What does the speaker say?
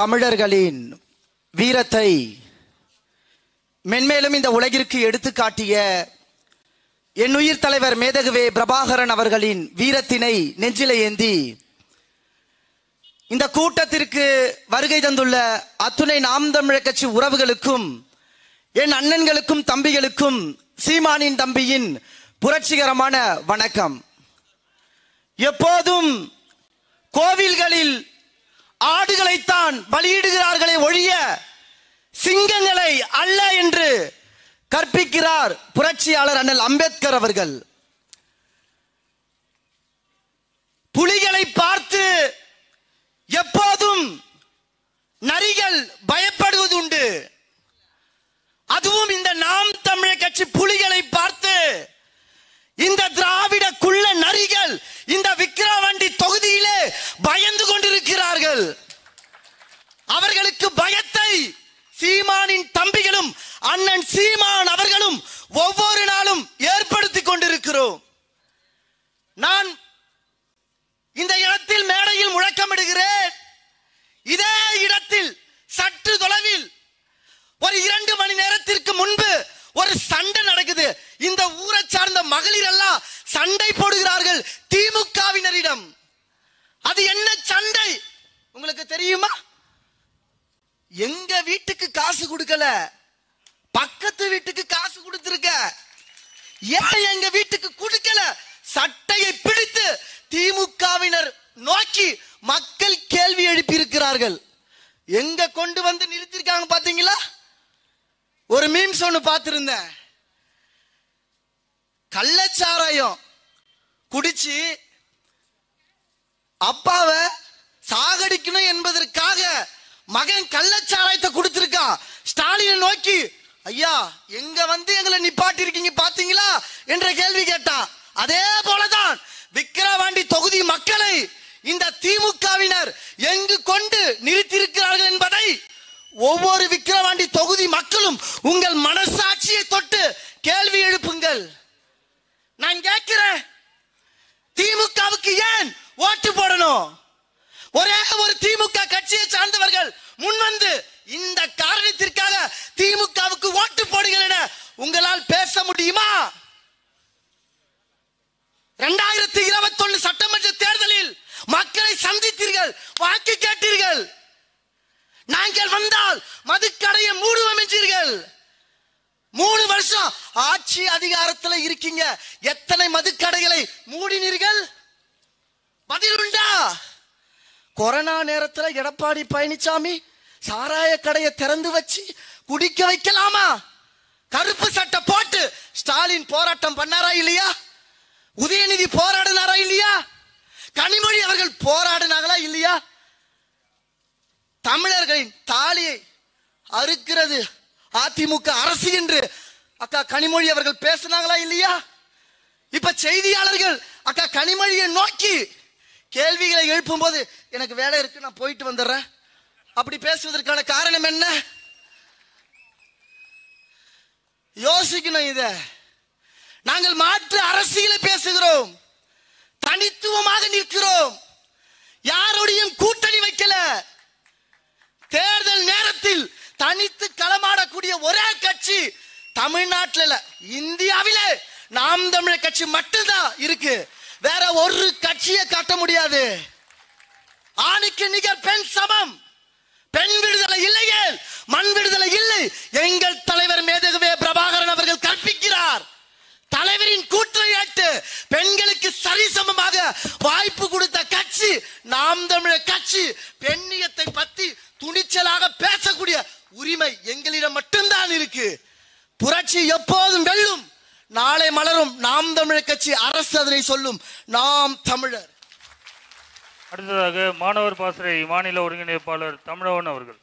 தமிழர்களின் வீரத்தை மென்மேலும் இந்த உலகிற்கு எடுத்துக்காட்டிய என்னுயிர் தலைவர் மேதகுவே பிரபாகரன் அவர்களின் வீரத்தினை நெஞ்சிலே ஏந்தி இந்த கூட்டத்திற்கு வருகை தந்துள்ள அத்துணை நாம் தமிழர் கட்சி உறவுகளுக்கும் என் அண்ணன்களுக்கும் தம்பிகளுக்கும் சீமானின் தம்பியின் புரட்சிகரமான வணக்கம். எப்போதும் கோவில்களில் ஆடுகளைத்தான் பலியிடுகிறார்களே ஒழிய சிங்கங்களை அல்ல என்று கற்பிக்கிறார் புரட்சியாளர் அண்ணல் அம்பேத்கர் அவர்கள். புலிகளை பார்த்து எப்போதும் நரிகள் பயப்படுவது உண்டு. அதுவும் இந்த நாம் தமிழர் கட்சி புலிகளை பார்த்து இந்த திராவிட குள்ள நரிகள் இந்த விக்கிரவாண்டி தொகுதியிலே பயந்து கொண்டிருக்கிறார்கள். அவர்களுக்கு பயத்தை சீமானின் தம்பிகளும் அண்ணன் சீமான் அவர்களும் ஒவ்வொரு நாளும் ஏற்படுத்திக் கொண்டிருக்கிறோம். நான் இந்த இடத்தில் மேடையில் முழக்கமிடுகிறேன். இதே இடத்தில் சற்று தொலைவில் ஒரு 2 மணி நேரத்திற்கு முன்பு ஒரு சண்டை நடக்குது. இந்த ஊரை சார்ந்த மகளிர் எல்லாம் சண்டை போடுகிறார்கள் திமுகவினரிடம். அது என்ன சண்டை உங்களுக்கு தெரியுமா? எங்க வீட்டுக்கு காசு கொடுக்கல, பக்கத்து வீட்டுக்கு காசு கொடுத்திருக்க, ஏன் எங்க வீட்டுக்கு கொடுக்கல? சட்டையை பிடித்து திமுகவினர் நோக்கி மக்கள் கேள்வி எழுப்பி இருக்கிறார்கள். எங்க கொண்டு வந்து நிறுத்திருக்காங்க பாத்தீங்களா? ஒரு மீம்ஸ் ஒன்று பார்த்திருந்தேன். கள்ளச்சாராயம் குடிச்சு அப்பாவை சாகடிக்கணும் என்பதற்காக மகன் கள்ளச்சாராயத்தை கொடுத்திருக்கான். ஸ்டாலினை நோக்கி, ஐயா எங்க வந்து எங்களை நிப்பாட்டி இருக்கீங்க பாத்தீங்களா என்ற கேள்வி கேட்டான். அதே போலதான் விக்கிரவாண்டி தொகுதி மக்களை இந்த திமுகவினர் எங்கு கொண்டு நிறுத்தியிருக்கிறார்கள் என்பதை ஒவ்வொரு விக்கிரவாண்டி தொகுதி மக்களும் உங்கள் மனசாட்சியை தொட்டு கேள்வி எழுப்புங்கள். நான் கேட்கிறேன், திமுகவுக்கு ஏன் ஓட்டு போடணும்? ஒரே ஒரு திமுக கட்சியை சார்ந்தவர்கள் முன்வந்து இந்த காரணத்திற்காக திமுகவுக்கு ஓட்டு போடுங்கள் என உங்களால் பேச முடியுமா? 2021 சட்டமன்ற தேர்தலில் மக்களை சந்தித்தீர்கள், வாக்கு கேட்டீர்கள். நாங்கள் வந்தால் மதுக்கடையை மூடுவோம் என்றீர்கள். 3 வருஷம் ஆட்சி அதிகாரத்தில் இருக்கீங்க, எத்தனை மதுக்கடைகளை மூடினீர்கள்? பதில் உண்டா? கொரோனா நேரத்தில் எடப்பாடி பழனிசாமி சாராய கடையை திறந்து வச்சு குடிக்க வைக்கலாமா? கருப்பு சட்டை போட்டு ஸ்டாலின் போராட்டம் பண்ணாரா இல்லையா? உதயநிதி போராடினாரா இல்லையா? கனிமொழி அவர்கள் போராடினாங்களா இல்லையா? தமிழர்களின் தாலியை அறுக்கிறது அதிமுக அரசு என்று அக்கா கனிமொழி அவர்கள் பேசினாங்களா இல்லையா? இப்ப செய்தியாளர்கள் அக்கா கனிமொழியை நோக்கி கேள்விகளை எழுப்பும் போது எனக்கு வேலை இருக்கு, நான் போயிட்டு வந்துடுறேன் அப்படி பேசுவதற்கான காரணம் என்ன? யோசிக்கணும். இத நாங்கள் மாற்று அரசியலை பேசுகிறோம், தனித்துவமாக நிற்கிறோம், யாரோடையும் கூட்டணி வைக்கல. தேர்தல் நேரத்தில் தனித்து களமாடக்கூடிய ஒரே கட்சி தமிழ்நாட்டில் இந்தியாவிலே நாம் தமிழர் கட்சி மட்டும்தான் இருக்கு. வேற ஒரு கட்சியை காட்ட முடியாது. ஆணுக்கு நிகர் பெண் சமம். பெண் விடுதலை இல்லையே மண் விடுதலை இல்லை. எங்கள் தலைவர் மேதகுவே பிரபாகரன் அவர்கள் கற்பிக்கிறார். தலைவரின் கூற்றை ஏற்று பெண்களுக்கு சரிசமமாக வாய்ப்பு கொடுத்த கட்சி நாம் தமிழர் கட்சி. பெண்ணியத்தை பத்தி துணிச்சலாக பேசக்கூடிய உரிமை எங்களிடம் மட்டும்தான் இருக்கு. புரட்சி எப்போதும் வெல்லும். நாளை மலரும் நாம் தமிழர் கட்சி அரசு அதனை சொல்லும். நாம் தமிழர். அடுத்ததாக மாணவர் பாசறை மாநில ஒருங்கிணைப்பாளர் தமிழவன் அவர்கள்.